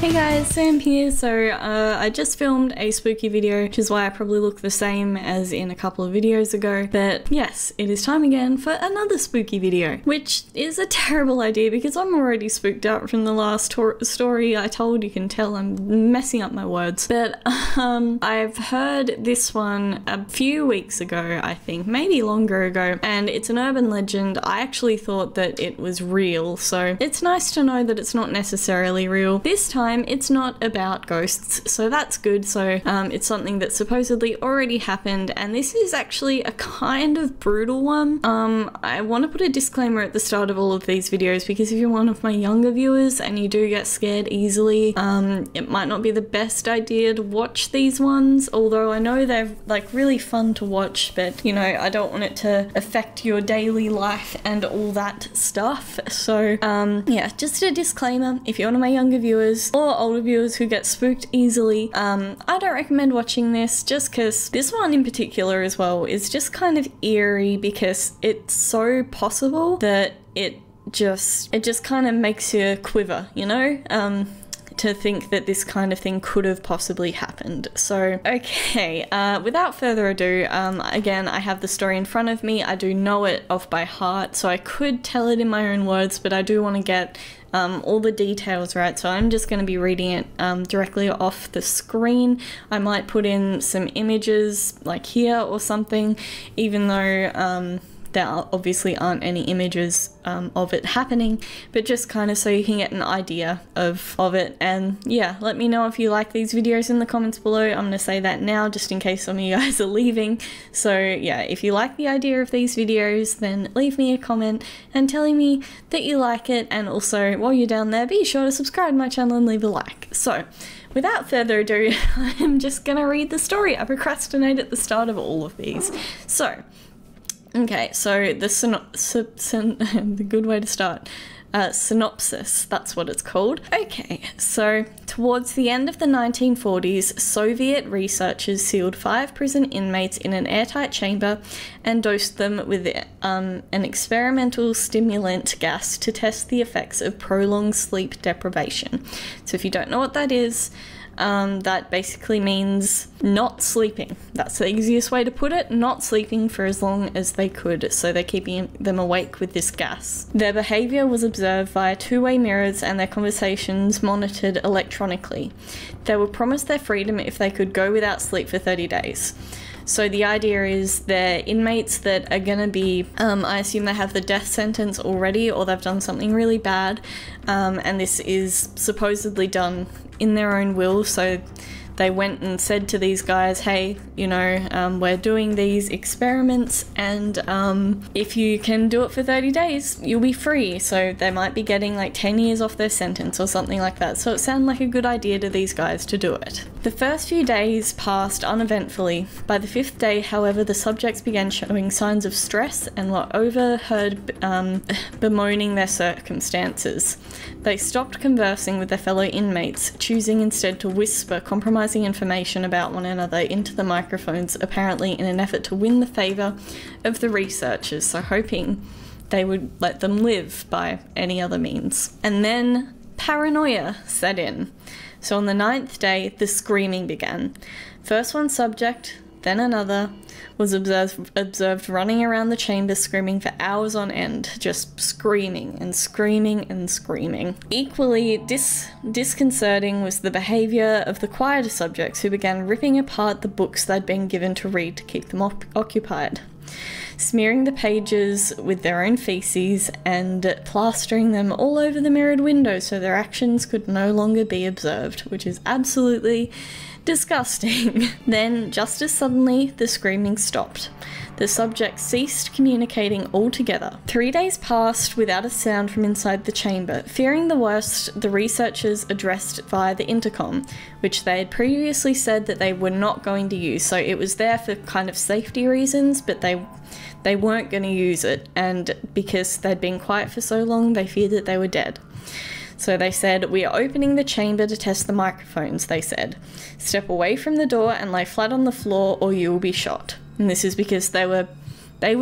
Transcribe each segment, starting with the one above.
Hey guys, Sam here. So I just filmed a spooky video, which is why I probably look the same as in a couple of videos ago. But yes, it is time again for another spooky video, which is a terrible idea because I'm already spooked out from the last story I told. You can tell I'm messing up my words. But I've heard this one a few weeks ago, I think, maybe longer ago, and it's an urban legend. I actually thought that it was real, so it's nice to know that it's not necessarily real. This time it's not about ghosts, so that's good. So it's something that supposedly already happened, and this is actually a kind of brutal one. I want to put a disclaimer at the start of all of these videos because if you're one of my younger viewers and you do get scared easily, it might not be the best idea to watch these ones, although I know they're like really fun to watch, but you know, I don't want it to affect your daily life and all that stuff. So yeah, just a disclaimer, if you're one of my younger viewers or older viewers who get spooked easily, I don't recommend watching this, just because this one in particular as well is just kind of eerie because it's so possible that it just kind of makes you quiver, you know? To think that this kind of thing could have possibly happened. So, okay, without further ado, again, I have the story in front of me. I do know it off by heart, so I could tell it in my own words, but I do want to get all the details right, so I'm just going to be reading it directly off the screen. I might put in some images like here or something, even though there obviously aren't any images of it happening, but just kind of so you can get an idea of it. And yeah, let me know if you like these videos in the comments below. I'm gonna say that now just in case some of you guys are leaving. So yeah, if you like the idea of these videos, then leave me a comment and telling me that you like it, and also while you're down there, be sure to subscribe to my channel and leave a like. So without further ado, I'm just gonna read the story. I procrastinate at the start of all of these. So okay, so the the good way to start, synopsis, that's what it's called. Okay, so towards the end of the 1940s, Soviet researchers sealed 5 prison inmates in an airtight chamber and dosed them with an experimental stimulant gas to test the effects of prolonged sleep deprivation. So if you don't know what that is, that basically means not sleeping. That's the easiest way to put it, not sleeping for as long as they could, so they're keeping them awake with this gas. Their behaviour was observed via two-way mirrors and their conversations monitored electronically. They were promised their freedom if they could go without sleep for 30 days. So the idea is they're inmates that are gonna be, I assume they have the death sentence already or they've done something really bad, and this is supposedly done in their own will. So they went and said to these guys, hey, you know, we're doing these experiments, and if you can do it for 30 days, you'll be free. So they might be getting like 10 years off their sentence or something like that. So it sounded like a good idea to these guys to do it. The first few days passed uneventfully. By the 5th day, however, the subjects began showing signs of stress and were overheard bemoaning their circumstances. They stopped conversing with their fellow inmates, choosing instead to whisper compromising information about one another into the microphones, apparently in an effort to win the favour of the researchers, so hoping they would let them live by any other means. And then paranoia set in. So on the 9th day, the screaming began. First one subject, then another, was observed running around the chamber screaming for hours on end, just screaming and screaming and screaming. Equally disconcerting was the behaviour of the quieter subjects, who began ripping apart the books they'd been given to read to keep them occupied, smearing the pages with their own feces and plastering them all over the mirrored windows so their actions could no longer be observed, which is absolutely disgusting. Then, just as suddenly, the screaming stopped. The subjects ceased communicating altogether. 3 days passed without a sound from inside the chamber. Fearing the worst, the researchers addressed via the intercom, which they had previously said that they were not going to use. So it was there for kind of safety reasons, but they weren't going to use it, and because they'd been quiet for so long, they feared that they were dead. So they said, "We are opening the chamber to test the microphones," they said. "Step away from the door and lay flat on the floor or you will be shot." And this is because they were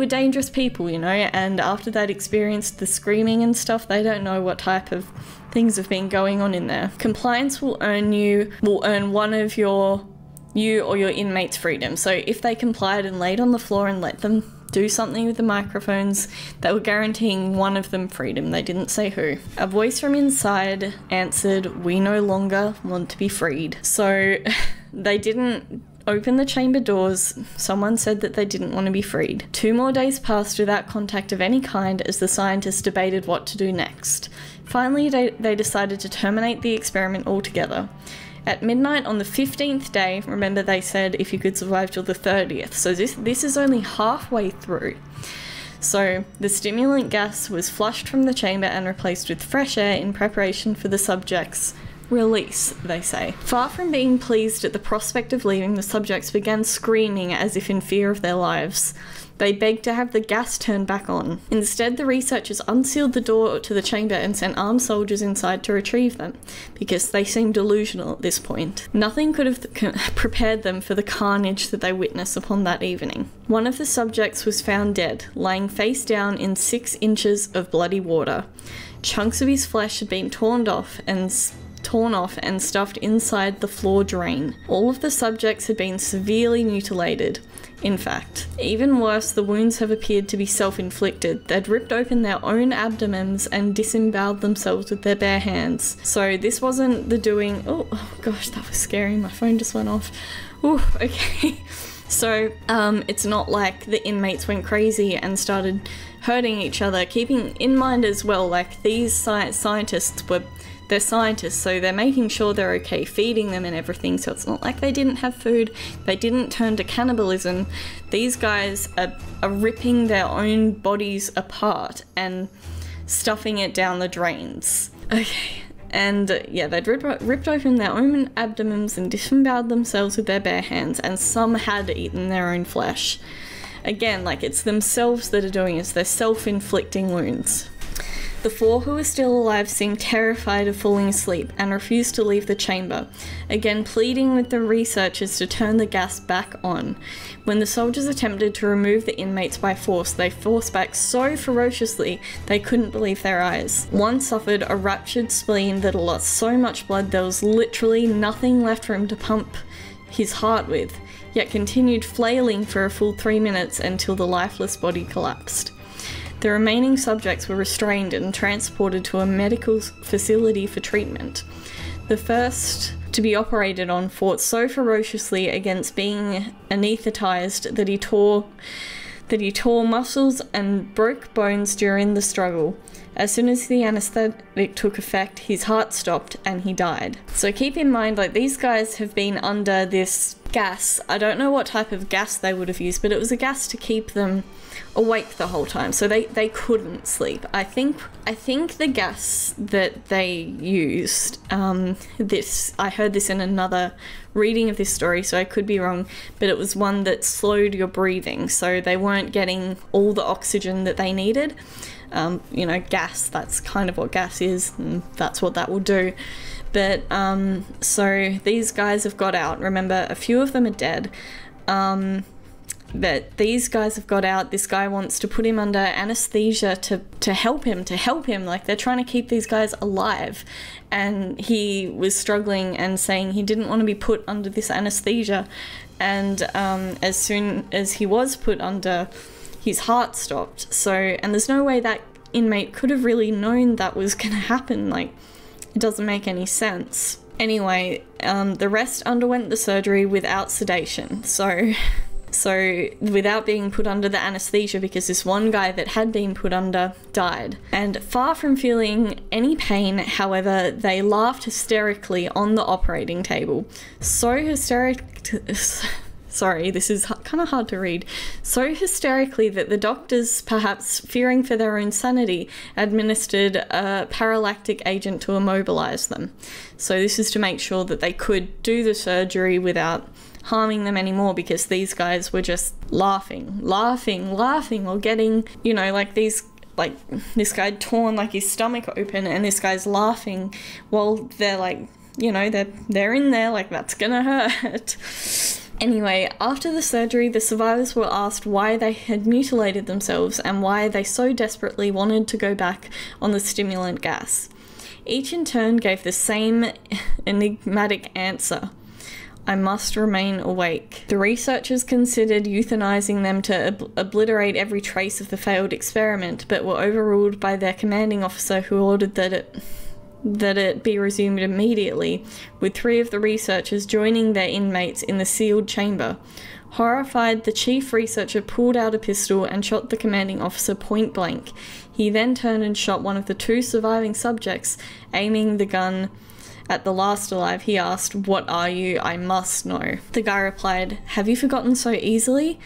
dangerous people, you know, and after they'd experienced the screaming and stuff, they don't know what type of things have been going on in there. Compliance will earn one of you or your inmates freedom. So if they complied and laid on the floor and let them do something with the microphones, they were guaranteeing one of them freedom. They didn't say who. A voice from inside answered, "We no longer want to be freed." So they didn't open the chamber doors. Someone said that they didn't want to be freed. 2 more days passed without contact of any kind as the scientists debated what to do next. Finally, they decided to terminate the experiment altogether. At midnight on the 15th day, remember they said if you could survive till the 30th, so this is only halfway through. So the stimulant gas was flushed from the chamber and replaced with fresh air in preparation for the subjects' release, they say. Far from being pleased at the prospect of leaving, the subjects began screaming as if in fear of their lives. They begged to have the gas turned back on. Instead, the researchers unsealed the door to the chamber and sent armed soldiers inside to retrieve them, because they seemed delusional at this point. Nothing could have prepared them for the carnage that they witnessed upon that evening. One of the subjects was found dead, lying face down in 6 inches of bloody water. Chunks of his flesh had been torn off and stuffed inside the floor drain. All of the subjects had been severely mutilated. In fact, even worse, the wounds have appeared to be self-inflicted. They'd ripped open their own abdomens and disemboweled themselves with their bare hands. So this wasn't the doing— oh gosh, that was scary, my phone just went off. Oh, okay. So it's not like the inmates went crazy and started hurting each other. Keeping in mind as well, like, these scientists were— they're scientists, so they're making sure they're okay, feeding them and everything, so it's not like they didn't have food, they didn't turn to cannibalism. These guys are ripping their own bodies apart and stuffing it down the drains. Okay, and yeah, they'd ripped open their own abdomens and disemboweled themselves with their bare hands, and some had eaten their own flesh. Again, like, it's themselves that are doing it, they're self-inflicting wounds. The 4 who were still alive seemed terrified of falling asleep and refused to leave the chamber, again pleading with the researchers to turn the gas back on. When the soldiers attempted to remove the inmates by force, they forced back so ferociously they couldn't believe their eyes. One suffered a ruptured spleen that lost so much blood there was literally nothing left for him to pump his heart with, yet continued flailing for a full 3 minutes until the lifeless body collapsed. The remaining subjects were restrained and transported to a medical facility for treatment. The first to be operated on fought so ferociously against being anaesthetized that he tore muscles and broke bones during the struggle. As soon as the anesthetic took effect, his heart stopped and he died. So keep in mind, like, these guys have been under this gas. I don't know what type of gas they would have used, but it was a gas to keep them awake the whole time, so they couldn't sleep. I think the gas that they used, I heard this in another reading of this story, so I could be wrong, but it was one that slowed your breathing, so they weren't getting all the oxygen that they needed. You know, gas, that's kind of what gas is, and that's what that will do. But so these guys have got out. Remember, a few of them are dead. But these guys have got out. This guy wants to put him under anesthesia to help him, like, they're trying to keep these guys alive. And he was struggling and saying he didn't want to be put under this anesthesia. And as soon as he was put under, his heart stopped. So, and there's no way that inmate could have really known that was going to happen. Like, it doesn't make any sense. Anyway, the rest underwent the surgery without sedation. So without being put under the anesthesia, because this one guy that had been put under died. And far from feeling any pain, however, they laughed hysterically on the operating table. So sorry, this is kind of hard to read. So hysterically that the doctors, perhaps fearing for their own sanity, administered a paralactic agent to immobilize them. So this is to make sure that they could do the surgery without harming them anymore, because these guys were just laughing, or getting, you know, like, these, like, this guy torn, like, his stomach open, and this guy's laughing while they're, like, you know, they're in there, like, that's gonna hurt. Anyway, after the surgery, the survivors were asked why they had mutilated themselves and why they so desperately wanted to go back on the stimulant gas. Each in turn gave the same enigmatic answer: I must remain awake. The researchers considered euthanizing them to obliterate every trace of the failed experiment, but were overruled by their commanding officer, who ordered that it be resumed immediately, with 3 of the researchers joining their inmates in the sealed chamber. Horrified, the chief researcher pulled out a pistol and shot the commanding officer point blank. He then turned and shot one of the 2 surviving subjects. Aiming the gun at the last alive, he asked, "What are you? I must know." The guy replied, "Have you forgotten so easily?"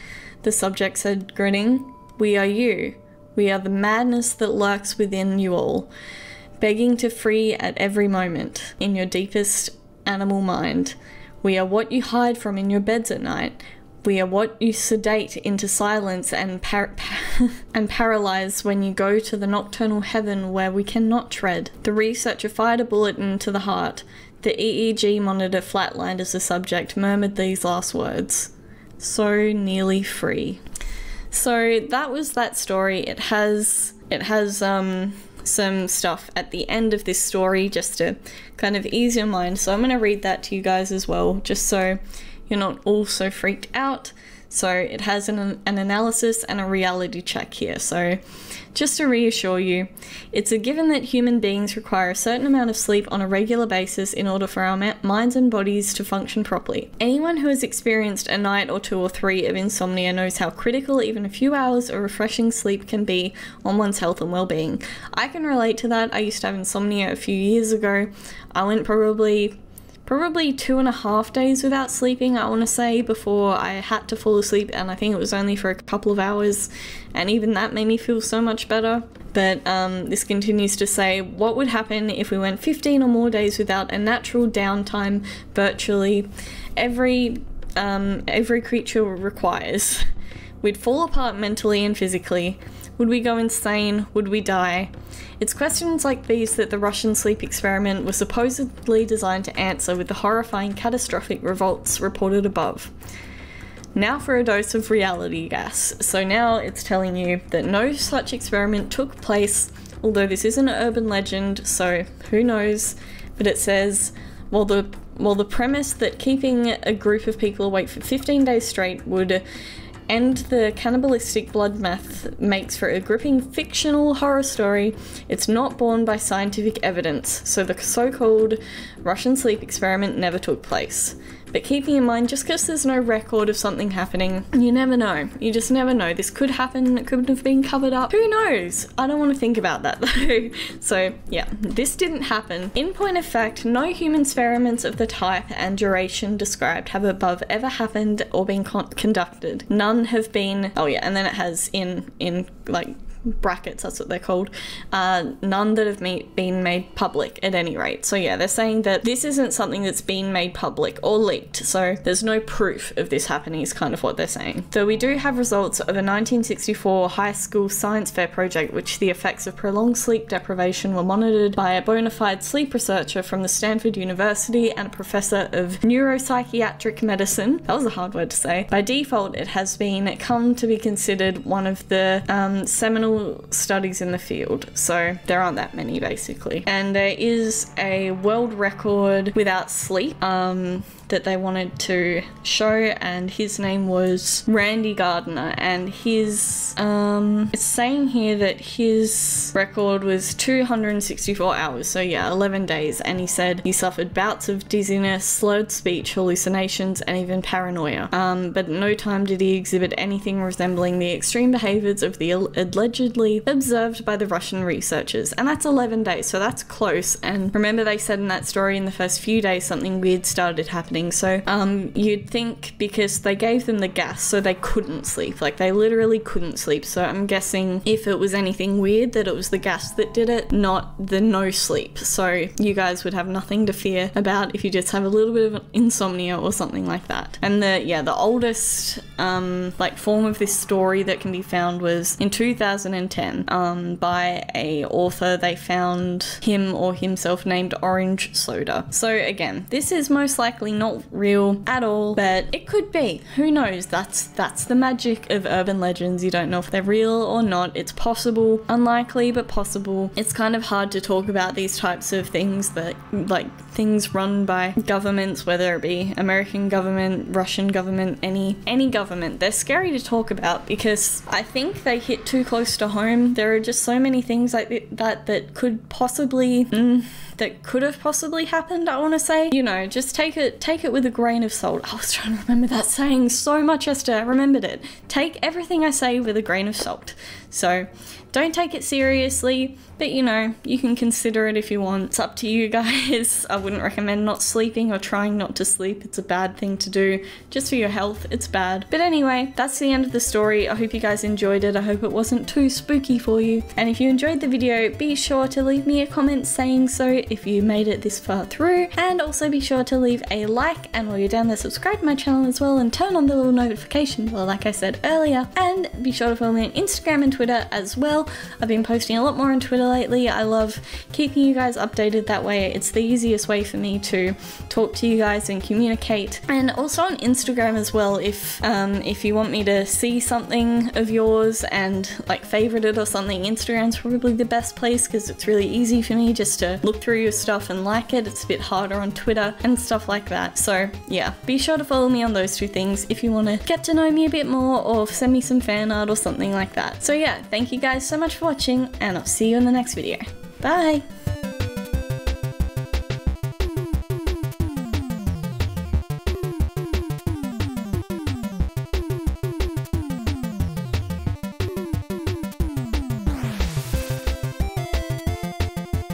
The subject said, grinning, "We are you. We are the madness that lurks within you all, begging to free at every moment, in your deepest animal mind. We are what you hide from in your beds at night. We are what you sedate into silence and paralyze when you go to the nocturnal heaven where we cannot tread." The researcher fired a bullet into the heart. The EEG monitor flatlined as the subject murmured these last words: "So nearly free." So that was that story. It has some stuff at the end of this story just to kind of ease your mind. So I'm going to read that to you guys as well, just so you're not all so freaked out. So it has an analysis and a reality check here. So just to reassure you, it's a given that human beings require a certain amount of sleep on a regular basis in order for our minds and bodies to function properly. Anyone who has experienced a night or 2 or 3 of insomnia knows how critical even a few hours of refreshing sleep can be on one's health and well-being. I can relate to that. I used to have insomnia a few years ago. I went probably 2.5 days without sleeping, I want to say, before I had to fall asleep, and I think it was only for a couple of hours, and even that made me feel so much better. But this continues to say, what would happen if we went 15 or more days without a natural downtime virtually every creature requires? We'd fall apart mentally and physically. Would we go insane? Would we die? It's questions like these that the Russian sleep experiment was supposedly designed to answer, with the horrifying catastrophic results reported above. Now for a dose of reality gas. So now it's telling you that no such experiment took place, although this is an urban legend, so who knows, but it says, while the premise that keeping a group of people awake for 15 days straight would end the cannibalistic bloodbath makes for a gripping fictional horror story, it's not borne by scientific evidence, so the so-called Russian sleep experiment never took place. But keeping in mind, just because there's no record of something happening, you never know. You just never know. This could happen, it could have been covered up. Who knows? I don't want to think about that though. So yeah, this didn't happen. In point of fact, no human experiments of the type and duration described have above ever happened or been conducted. None have been, oh yeah, and then it has in like brackets, that's what they're called, none that have been made public at any rate. So yeah, they're saying that this isn't something that's been made public or leaked, so there's no proof of this happening is kind of what they're saying. Though we do have results of a 1964 high school science fair project which the effects of prolonged sleep deprivation were monitored by a bona fide sleep researcher from the Stanford University and a professor of neuropsychiatric medicine. That was a hard word to say. By default, it has come to be considered one of the seminal studies in the field, so there aren't that many basically. And there is a world record without sleep that they wanted to show, and his name was Randy Gardner, and his it's saying here that his record was 264 hours, so yeah, 11 days, and he said he suffered bouts of dizziness, slurred speech, hallucinations, and even paranoia, but at no time did he exhibit anything resembling the extreme behaviors of the allegedly observed by the Russian researchers. And that's 11 days, so that's close. And remember, they said in that story in the first few days something weird started happening. So you'd think because they gave them the gas, so they couldn't sleep, like they literally couldn't sleep. So I'm guessing if it was anything weird, that it was the gas that did it, not the no sleep. So you guys would have nothing to fear about if you just have a little bit of insomnia or something like that. And the oldest like form of this story that can be found was in 2010 by a author. They found him or himself named Orange Soda. So again, this is most likely not not real at all, but it could be. Who knows? That's the magic of urban legends. You don't know if they're real or not. It's possible, unlikely, but possible. It's kind of hard to talk about these types of things that, like, things run by governments, whether it be American government, Russian government, any government. They're scary to talk about because I think they hit too close to home. There are just so many things like that could possibly that could have possibly happened, I want to say. You know, just take it with a grain of salt. I was trying to remember that saying so much yesterday. I remembered it. Take everything I say with a grain of salt. So don't take it seriously, but you know, you can consider it if you want. It's up to you guys. I wouldn't recommend not sleeping or trying not to sleep. It's a bad thing to do. Just for your health, it's bad. But anyway, that's the end of the story. I hope you guys enjoyed it. I hope it wasn't too spooky for you. And if you enjoyed the video, be sure to leave me a comment saying so if you made it this far through. And also be sure to leave a like, and while you're down there, subscribe to my channel as well and turn on the little notification bell like I said earlier. And be sure to follow me on Instagram and Twitter as well. I've been posting a lot more on Twitter lately. I love keeping you guys updated that way. It's the easiest way for me to talk to you guys and communicate. And also on Instagram as well, if you want me to see something of yours and like favorite it or something, Instagram's probably the best place because it's really easy for me just to look through your stuff and like it. It's a bit harder on Twitter and stuff like that. So yeah, be sure to follow me on those two things if you want to get to know me a bit more or send me some fan art or something like that. So yeah, thank you guys so much for watching, and I'll see you in the next video. Bye!